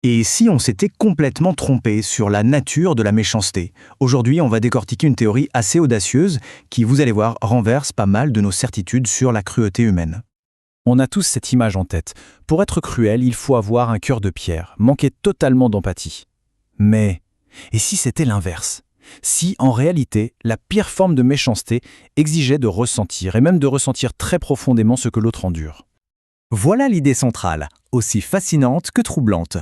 Et si on s'était complètement trompé sur la nature de la méchanceté? Aujourd'hui, on va décortiquer une théorie assez audacieuse qui, vous allez voir, renverse pas mal de nos certitudes sur la cruauté humaine. On a tous cette image en tête. Pour être cruel, il faut avoir un cœur de pierre, manquer totalement d'empathie. Mais, et si c'était l'inverse? Si, en réalité, la pire forme de méchanceté exigeait de ressentir, et même de ressentir très profondément ce que l'autre endure? Voilà l'idée centrale, aussi fascinante que troublante.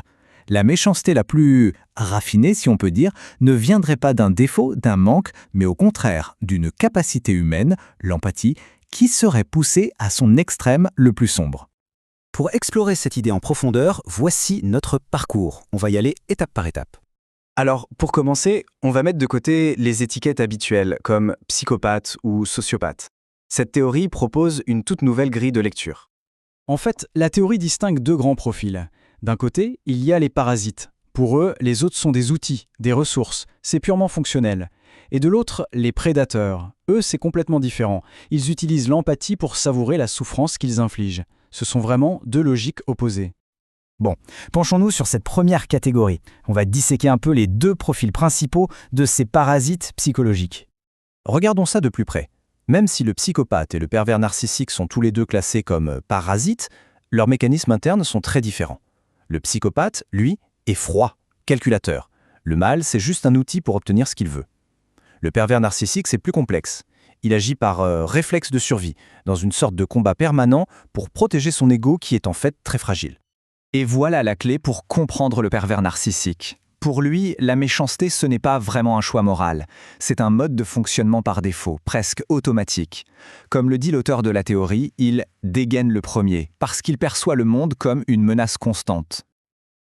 La méchanceté la plus raffinée, si on peut dire, ne viendrait pas d'un défaut, d'un manque, mais au contraire d'une capacité humaine, l'empathie, qui serait poussée à son extrême le plus sombre. Pour explorer cette idée en profondeur, voici notre parcours. On va y aller étape par étape. Alors, pour commencer, on va mettre de côté les étiquettes habituelles, comme psychopathe ou sociopathe. Cette théorie propose une toute nouvelle grille de lecture. En fait, la théorie distingue deux grands profils. D'un côté, il y a les parasites. Pour eux, les autres sont des outils, des ressources, c'est purement fonctionnel. Et de l'autre, les prédateurs. Eux, c'est complètement différent. Ils utilisent l'empathie pour savourer la souffrance qu'ils infligent. Ce sont vraiment deux logiques opposées. Bon, penchons-nous sur cette première catégorie. On va disséquer un peu les deux profils principaux de ces parasites psychologiques. Regardons ça de plus près. Même si le psychopathe et le pervers narcissique sont tous les deux classés comme parasites, leurs mécanismes internes sont très différents. Le psychopathe, lui, est froid, calculateur. Le mal, c'est juste un outil pour obtenir ce qu'il veut. Le pervers narcissique, c'est plus complexe. Il agit par réflexe de survie, dans une sorte de combat permanent pour protéger son ego qui est en fait très fragile. Et voilà la clé pour comprendre le pervers narcissique. Pour lui, la méchanceté, ce n'est pas vraiment un choix moral. C'est un mode de fonctionnement par défaut, presque automatique. Comme le dit l'auteur de la théorie, il dégaine le premier, parce qu'il perçoit le monde comme une menace constante.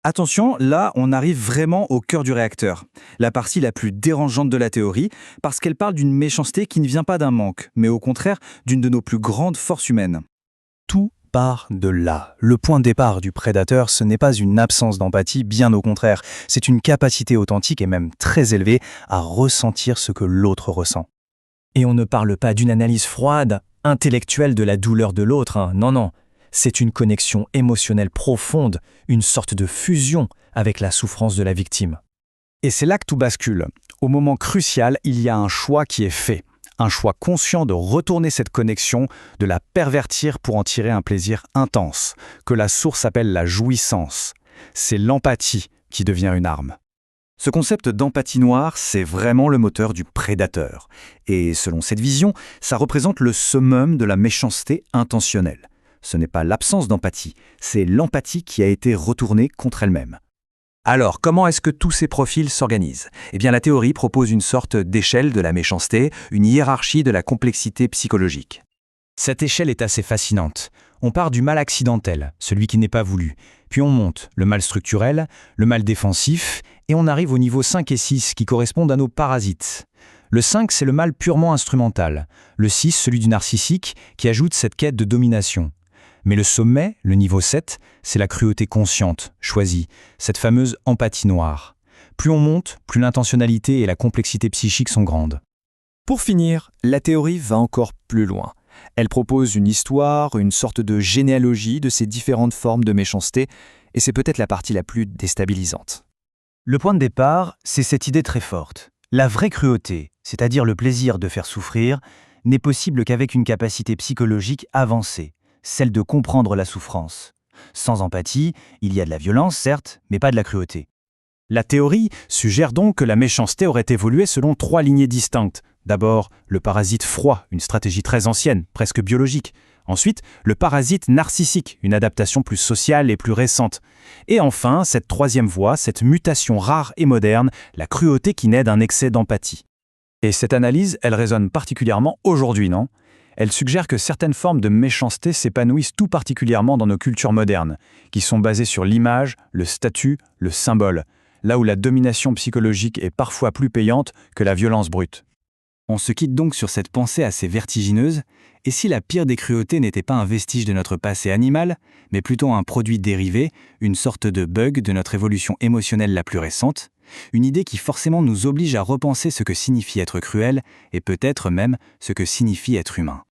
Attention, là, on arrive vraiment au cœur du réacteur. La partie la plus dérangeante de la théorie, parce qu'elle parle d'une méchanceté qui ne vient pas d'un manque, mais au contraire d'une de nos plus grandes forces humaines. Tout part de là. Le point de départ du prédateur, ce n'est pas une absence d'empathie, bien au contraire. C'est une capacité authentique et même très élevée à ressentir ce que l'autre ressent. Et on ne parle pas d'une analyse froide, intellectuelle de la douleur de l'autre, Non, non. C'est une connexion émotionnelle profonde, une sorte de fusion avec la souffrance de la victime. Et c'est là que tout bascule. Au moment crucial, il y a un choix qui est fait. Un choix conscient de retourner cette connexion, de la pervertir pour en tirer un plaisir intense, que la source appelle la jouissance. C'est l'empathie qui devient une arme. Ce concept d'empathie noire, c'est vraiment le moteur du prédateur. Et selon cette vision, ça représente le summum de la méchanceté intentionnelle. Ce n'est pas l'absence d'empathie, c'est l'empathie qui a été retournée contre elle-même. Alors, comment est-ce que tous ces profils s'organisent? Eh bien, la théorie propose une sorte d'échelle de la méchanceté, une hiérarchie de la complexité psychologique. Cette échelle est assez fascinante. On part du mal accidentel, celui qui n'est pas voulu, puis on monte le mal structurel, le mal défensif, et on arrive au niveau 5 et 6 qui correspondent à nos parasites. Le 5, c'est le mal purement instrumental, le 6, celui du narcissique, qui ajoute cette quête de domination. Mais le sommet, le niveau 7, c'est la cruauté consciente, choisie, cette fameuse empathie noire. Plus on monte, plus l'intentionnalité et la complexité psychique sont grandes. Pour finir, la théorie va encore plus loin. Elle propose une histoire, une sorte de généalogie de ces différentes formes de méchanceté, et c'est peut-être la partie la plus déstabilisante. Le point de départ, c'est cette idée très forte. La vraie cruauté, c'est-à-dire le plaisir de faire souffrir, n'est possible qu'avec une capacité psychologique avancée, celle de comprendre la souffrance. Sans empathie, il y a de la violence, certes, mais pas de la cruauté. La théorie suggère donc que la méchanceté aurait évolué selon 3 lignées distinctes. D'abord, le parasite froid, une stratégie très ancienne, presque biologique. Ensuite, le parasite narcissique, une adaptation plus sociale et plus récente. Et enfin, cette troisième voie, cette mutation rare et moderne, la cruauté qui naît d'un excès d'empathie. Et cette analyse, elle résonne particulièrement aujourd'hui, non ? Elle suggère que certaines formes de méchanceté s'épanouissent tout particulièrement dans nos cultures modernes, qui sont basées sur l'image, le statut, le symbole, là où la domination psychologique est parfois plus payante que la violence brute. On se quitte donc sur cette pensée assez vertigineuse, et si la pire des cruautés n'était pas un vestige de notre passé animal, mais plutôt un produit dérivé, une sorte de bug de notre évolution émotionnelle la plus récente, une idée qui forcément nous oblige à repenser ce que signifie être cruel, et peut-être même ce que signifie être humain.